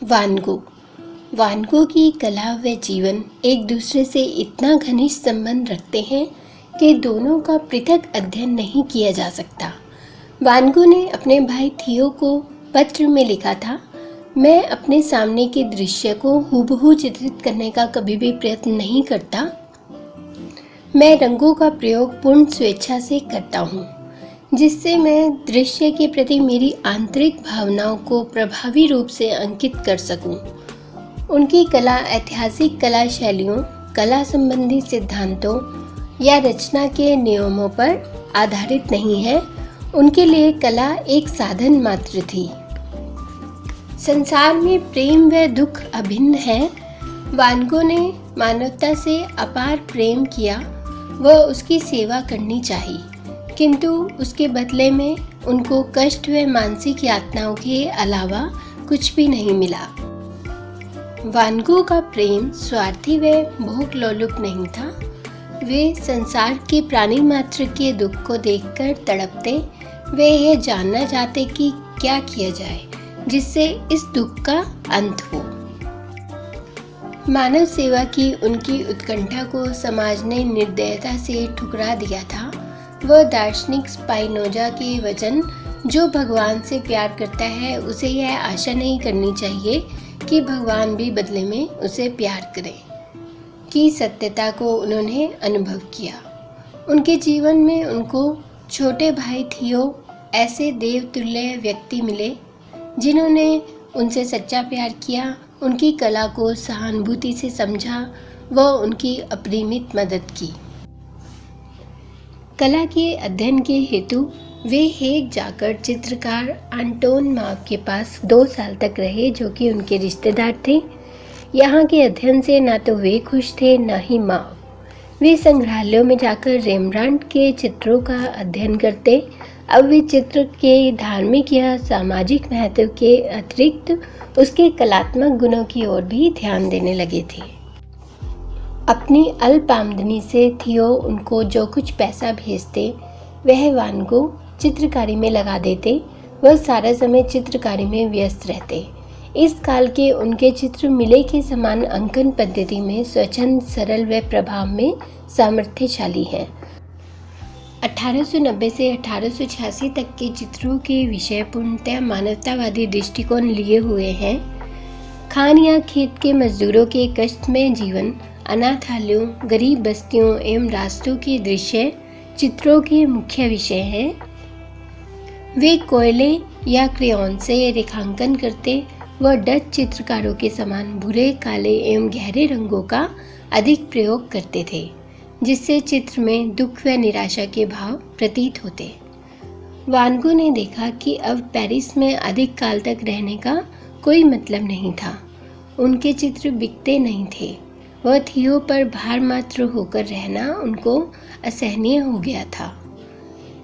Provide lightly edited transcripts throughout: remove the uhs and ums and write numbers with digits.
वान गो की कला व जीवन एक दूसरे से इतना घनिष्ठ संबंध रखते हैं कि दोनों का पृथक अध्ययन नहीं किया जा सकता। वान गो ने अपने भाई थियो को पत्र में लिखा था, मैं अपने सामने के दृश्य को हूबहू चित्रित करने का कभी भी प्रयत्न नहीं करता। मैं रंगों का प्रयोग पूर्ण स्वेच्छा से करता हूँ, जिससे मैं दृश्य के प्रति मेरी आंतरिक भावनाओं को प्रभावी रूप से अंकित कर सकूं। उनकी कला ऐतिहासिक कला शैलियों, कला संबंधी सिद्धांतों या रचना के नियमों पर आधारित नहीं है। उनके लिए कला एक साधन मात्र थी। संसार में प्रेम व दुख अभिन्न है। वान गो ने मानवता से अपार प्रेम किया व उसकी सेवा करनी चाहिए, किंतु उसके बदले में उनको कष्ट व मानसिक यातनाओं के अलावा कुछ भी नहीं मिला। वान गो का प्रेम स्वार्थी व भोग लोलुप नहीं था। वे संसार के प्राणी मात्र के दुख को देखकर तड़पते, वे यह जानना चाहते कि क्या किया जाए जिससे इस दुख का अंत हो। मानव सेवा की उनकी उत्कंठा को समाज ने निर्दयता से ठुकरा दिया था। वह दार्शनिक स्पाइनोजा के वचन, जो भगवान से प्यार करता है उसे यह आशा नहीं करनी चाहिए कि भगवान भी बदले में उसे प्यार करे, की सत्यता को उन्होंने अनुभव किया। उनके जीवन में उनको छोटे भाई थियो ऐसे देवतुल्य व्यक्ति मिले जिन्होंने उनसे सच्चा प्यार किया, उनकी कला को सहानुभूति से समझा व उनकी अपरिमित मदद की। कला के अध्ययन के हेतु वे हेग जाकर चित्रकार आंटोन माव के पास 2 साल तक रहे, जो कि उनके रिश्तेदार थे। यहाँ के अध्ययन से न तो वे खुश थे न ही माव। वे संग्रहालयों में जाकर रेमब्रांट के चित्रों का अध्ययन करते। अब वे चित्र के धार्मिक या सामाजिक महत्व के अतिरिक्त उसके कलात्मक गुणों की ओर भी ध्यान देने लगे थे। अपनी अल्प आमदनी से थियो उनको जो कुछ पैसा भेजते वह वान गो चित्रकारी में लगा देते। वह सारा समय चित्रकारी में व्यस्त रहते। इस काल के उनके चित्र मिले के समान अंकन पद्धति में स्वच्छंद, सरल व प्रभाव में सामर्थ्यशाली हैं। 1890 से 1886 तक के चित्रों के विषय पूर्णतः मानवतावादी दृष्टिकोण लिए हुए हैं। खान या खेत के मजदूरों के कष्टमय जीवन, अनाथालयों, गरीब बस्तियों एवं रास्तों के दृश्य चित्रों के मुख्य विषय हैं। वे कोयले या क्रेयॉन से रेखांकन करते व डच चित्रकारों के समान भूरे, काले एवं गहरे रंगों का अधिक प्रयोग करते थे, जिससे चित्र में दुख व निराशा के भाव प्रतीत होते। वान गो ने देखा कि अब पेरिस में अधिक काल तक रहने का कोई मतलब नहीं था। उनके चित्र बिकते नहीं थे। वह थियो पर भार मात्र होकर रहना उनको असहनीय हो गया था।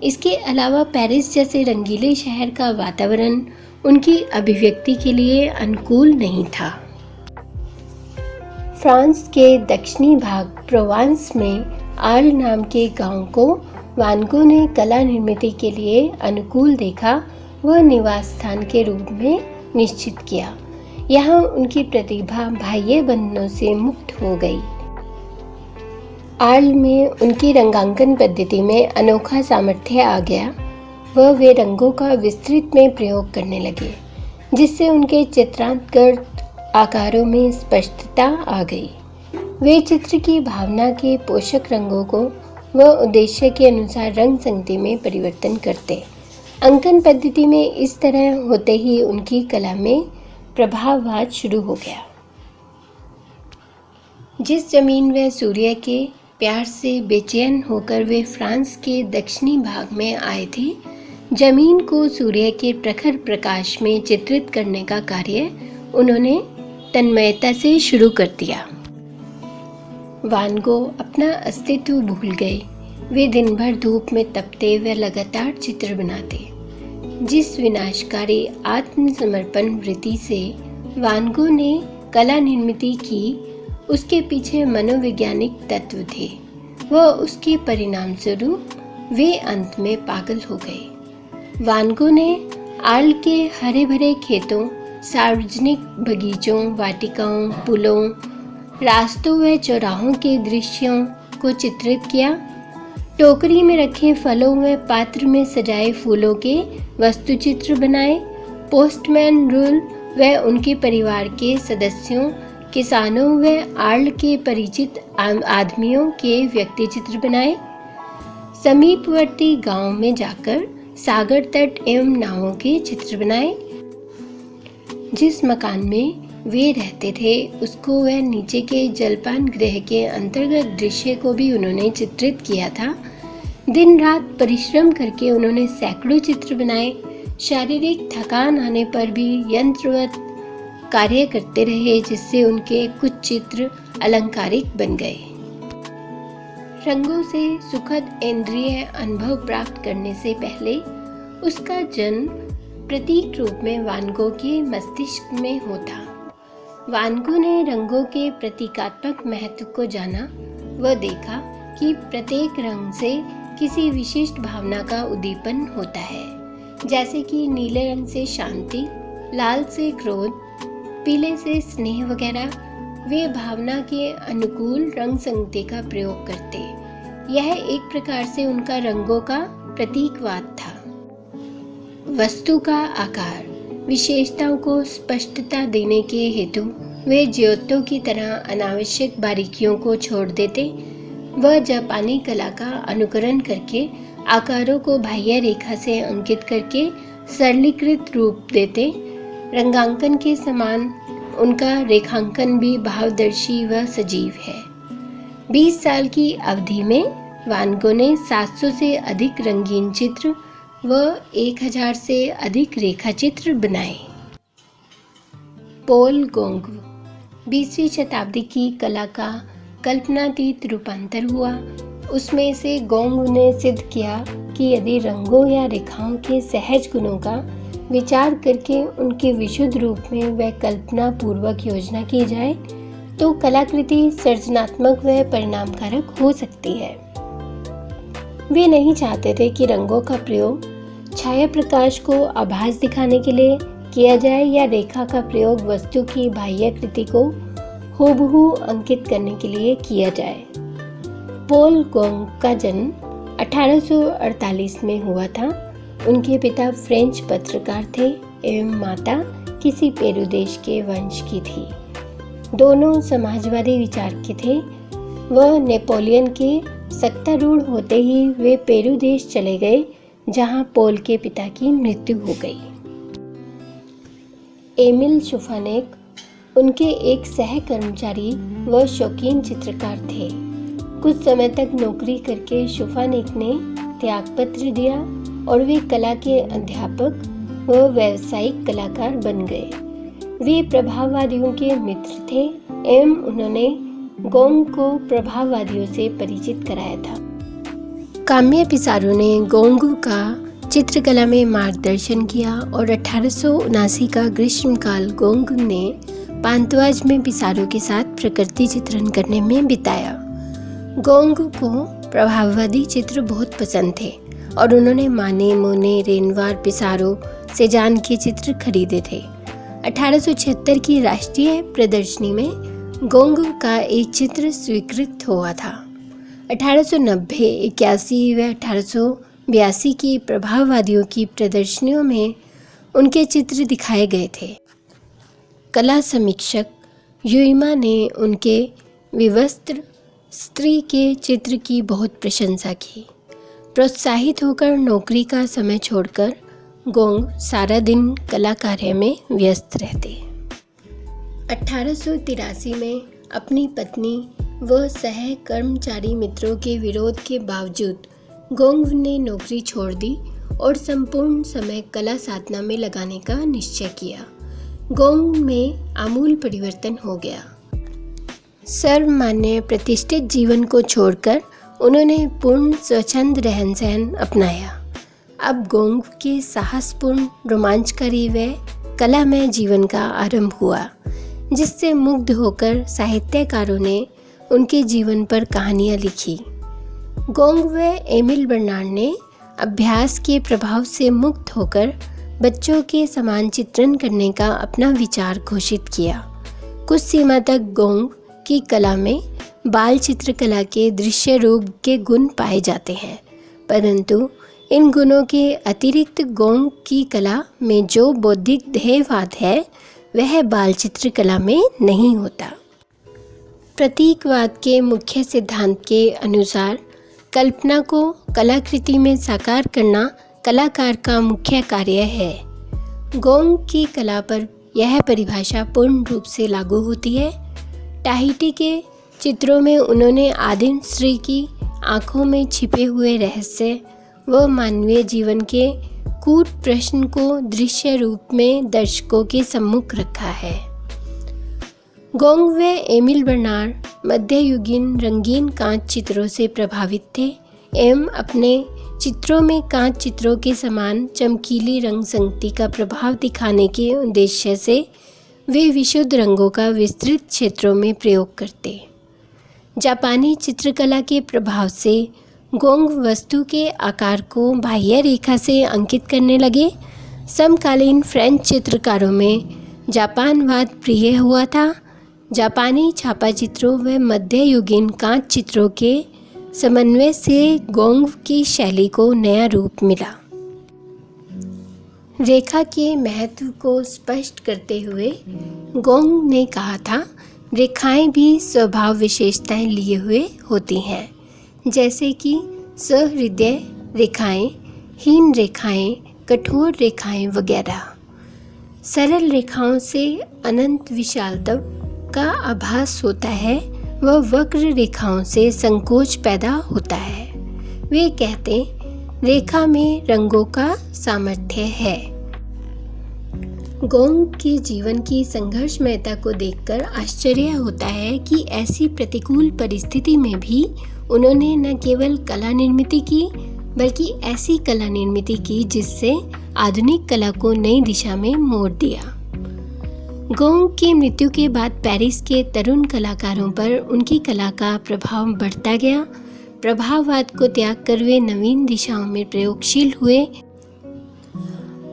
इसके अलावा पेरिस जैसे रंगीले शहर का वातावरण उनकी अभिव्यक्ति के लिए अनुकूल नहीं था। फ्रांस के दक्षिणी भाग प्रोवांस में आर्ल नाम के गांव को वान गो ने कला निर्मिति के लिए अनुकूल देखा व निवास स्थान के रूप में निश्चित किया। यहाँ उनकी प्रतिभा बाह्य बंधनों से मुक्त हो गई। आर्ल में उनकी रंगांकन पद्धति में अनोखा सामर्थ्य आ गया व वे रंगों का विस्तृत में प्रयोग करने लगे, जिससे उनके चित्रांतकृत आकारों में स्पष्टता आ गई। वे चित्र की भावना के पोषक रंगों को व उद्देश्य के अनुसार रंग संगति में परिवर्तन करते। अंकन पद्धति में इस तरह होते ही उनकी कला में प्रभाववाद शुरू हो गया। जिस जमीन व सूर्य के प्यार से बेचैन होकर वे फ्रांस के दक्षिणी भाग में आए थे, जमीन को सूर्य के प्रखर प्रकाश में चित्रित करने का कार्य उन्होंने तन्मयता से शुरू कर दिया। वान गो अपना अस्तित्व भूल गए। वे दिन भर धूप में तपते व लगातार चित्र बनाते। जिस विनाशकारी आत्मसमर्पण वृत्ति से वान गो ने कला निर्मिति की, उसके पीछे मनोवैज्ञानिक तत्व थे व उसके परिणाम स्वरूप वे अंत में पागल हो गए। वान गो ने आर्ल के हरे भरे खेतों, सार्वजनिक बगीचों, वाटिकाओं, पुलों, रास्तों व चौराहों के दृश्यों को चित्रित किया। टोकरी में रखे फलों व पात्र में सजाए फूलों के वस्तुचित्र बनाए। पोस्टमैन रूल व उनके परिवार के सदस्यों, किसानों व आर्ल के परिचित आदमियों के व्यक्ति चित्र बनाए। समीपवर्ती गांव में जाकर सागर तट एवं नावों के चित्र बनाए। जिस मकान में वे रहते थे उसको वह नीचे के जलपान गृह के अंतर्गत दृश्य को भी उन्होंने चित्रित किया था। दिन रात परिश्रम करके उन्होंने सैकड़ों चित्र बनाए। शारीरिक थकान आने पर भी यंत्रवत कार्य करते रहे, जिससे उनके कुछ चित्र अलंकारिक बन गए। रंगों से सुखद इंद्रिय अनुभव प्राप्त करने से पहले उसका जन्म प्रतीक रूप में वान गो के मस्तिष्क में होता। वान गो ने रंगों के प्रतीकात्मक महत्व को जाना व देखा कि प्रत्येक रंग से किसी विशिष्ट भावना का उद्दीपन होता है, जैसे कि नीले रंग से शांति, लाल से क्रोध, पीले से स्नेह वगैरह। वे भावना के अनुकूल रंग संगति का प्रयोग करते। यह एक प्रकार से उनका रंगों का प्रतीकवाद था। वस्तु का आकार, विशेषताओं को स्पष्टता देने के हेतु वे ज्योतों की तरह अनावश्यक बारीकियों को छोड़ देते व जापानी कला का अनुकरण करके आकारों को बाह्य रेखा से अंकित करके सरलीकृत रूप देते। रंगांकन के समान उनका रेखांकन भी भावदर्शी व सजीव है। 20 साल की अवधि में वान गो ने 700 से अधिक रंगीन चित्र व 1000 से अधिक रेखाचित्र बनाए। पॉल गोंग 20वीं शताब्दी की कला का कल्पनातीत रूपांतर हुआ। उसमें से गोंग ने सिद्ध किया कि यदि रंगों या रेखाओं के सहज गुणों का विचार करके उनके विशुद्ध रूप में व कल्पना पूर्वक योजना की जाए तो कलाकृति सृजनात्मक व परिणामकारक हो सकती है। वे नहीं चाहते थे कि रंगों का प्रयोग छाया प्रकाश को आभास दिखाने के लिए किया जाए या रेखा का प्रयोग वस्तु की बाह्यकृति को हूबहू अंकित करने के लिए किया जाए। पॉल गोंग का जन्म 1848 में हुआ था। उनके पिता फ्रेंच पत्रकार थे एवं माता किसी पेरू देश के वंश की थी। दोनों समाजवादी विचार के थे। वह नेपोलियन के सत्तारूढ़ होते ही वे पेरू देश चले गए, जहां पॉल के पिता की मृत्यु हो गई। एमिल शूफानेक उनके एक सहकर्मचारी व शौकीन चित्रकार थे। कुछ समय तक नौकरी करके शूफानेक ने त्यागपत्र दिया और वे कला के अध्यापक व व्यावसायिक कलाकार बन गए। वे प्रभाववादियों के मित्र थे एवं उन्होंने गोंग को प्रभाववादियों से परिचित कराया था। काम्य पिसारो ने गोंग का चित्रकला में मार्गदर्शन किया और 1879 का ग्रीष्मकाल गोंग ने पांतवाज में पिसारो के साथ प्रकृति चित्रण करने में बिताया। गोंग को प्रभाववादी चित्र बहुत पसंद थे और उन्होंने माने, मोने, रेनवार, पिसारो, सेजान के चित्र खरीदे थे। 1876 की राष्ट्रीय प्रदर्शनी में गोंग का एक चित्र स्वीकृत हुआ था। 1890, 81 व 1882 की प्रभाववादियों की प्रदर्शनियों में उनके चित्र दिखाए गए थे। कला समीक्षक युइमा ने उनके विवस्त्र स्त्री के चित्र की बहुत प्रशंसा की। प्रोत्साहित होकर नौकरी का समय छोड़कर गोंग सारा दिन कला कार्य में व्यस्त रहते। 1883 में अपनी पत्नी व सह कर्मचारी मित्रों के विरोध के बावजूद गोंग ने नौकरी छोड़ दी और संपूर्ण समय कला साधना में लगाने का निश्चय किया। गोंग में आमूल परिवर्तन हो गया। सर्वमान्य प्रतिष्ठित जीवन को छोड़कर उन्होंने पूर्ण स्वच्छंद रहन सहन अपनाया। अब गोंग के साहसपूर्ण, रोमांचकारी व कलामय जीवन का आरंभ हुआ, जिससे मुग्ध होकर साहित्यकारों ने उनके जीवन पर कहानियाँ लिखी। गोंग व एमिल बर्नार्ड ने अभ्यास के प्रभाव से मुक्त होकर बच्चों के समान चित्रण करने का अपना विचार घोषित किया। कुछ सीमा तक गोंग की कला में बाल चित्रकला के दृश्य रूप के गुण पाए जाते हैं, परंतु इन गुणों के अतिरिक्त गोंग की कला में जो बौद्धिक ध्येयवाद है वह बाल चित्रकला में नहीं होता। प्रतीकवाद के मुख्य सिद्धांत के अनुसार कल्पना को कलाकृति में साकार करना कलाकार का मुख्य कार्य है। गोंग की कला पर यह परिभाषा पूर्ण रूप से लागू होती है। टाहिटी के चित्रों में उन्होंने आदिम स्त्री की आँखों में छिपे हुए रहस्य व मानवीय जीवन के कूट प्रश्न को दृश्य रूप में दर्शकों के सम्मुख रखा है। गोंग व एमिल बर्नार्ड मध्ययुगीन रंगीन कांच चित्रों से प्रभावित थे एवं अपने चित्रों में कांच चित्रों के समान चमकीली रंग संगति का प्रभाव दिखाने के उद्देश्य से वे विशुद्ध रंगों का विस्तृत क्षेत्रों में प्रयोग करते। जापानी चित्रकला के प्रभाव से गोंग वस्तु के आकार को बाह्य रेखा से अंकित करने लगे। समकालीन फ्रेंच चित्रकारों में जापानवाद प्रिय हुआ था। जापानी छापा चित्रों व मध्ययुगीन कांच चित्रों के समन्वय से गोंग की शैली को नया रूप मिला। रेखा के महत्व को स्पष्ट करते हुए गोंग ने कहा था, रेखाएं भी स्वभाव विशेषताएं लिए हुए होती हैं, जैसे कि सहृदय रेखाएं, हीन रेखाएं, कठोर रेखाएं वगैरह। सरल रेखाओं से अनंत विशालता का आभास होता है व वक्र रेखाओं से संकोच पैदा होता है। वे कहते, रेखा में रंगों का सामर्थ्य है। गोंग के जीवन की संघर्षमयता को देखकर आश्चर्य होता है कि ऐसी प्रतिकूल परिस्थिति में भी उन्होंने न केवल कला निर्मित की, बल्कि ऐसी कला निर्मित की जिससे आधुनिक कला को नई दिशा में मोड़ दिया। गोंग की मृत्यु के बाद पेरिस के तरुण कलाकारों पर उनकी कला का प्रभाव बढ़ता गया। प्रभाववाद को त्याग कर वे नवीन दिशाओं में प्रयोगशील हुए।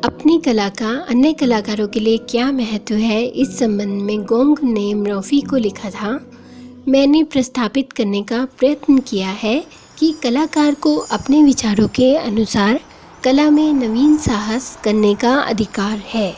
अपनी कला का अन्य कलाकारों के लिए क्या महत्व है, इस संबंध में गोंग ने मर्फी को लिखा था, मैंने प्रस्थापित करने का प्रयत्न किया है कि कलाकार को अपने विचारों के अनुसार कला में नवीन साहस करने का अधिकार है।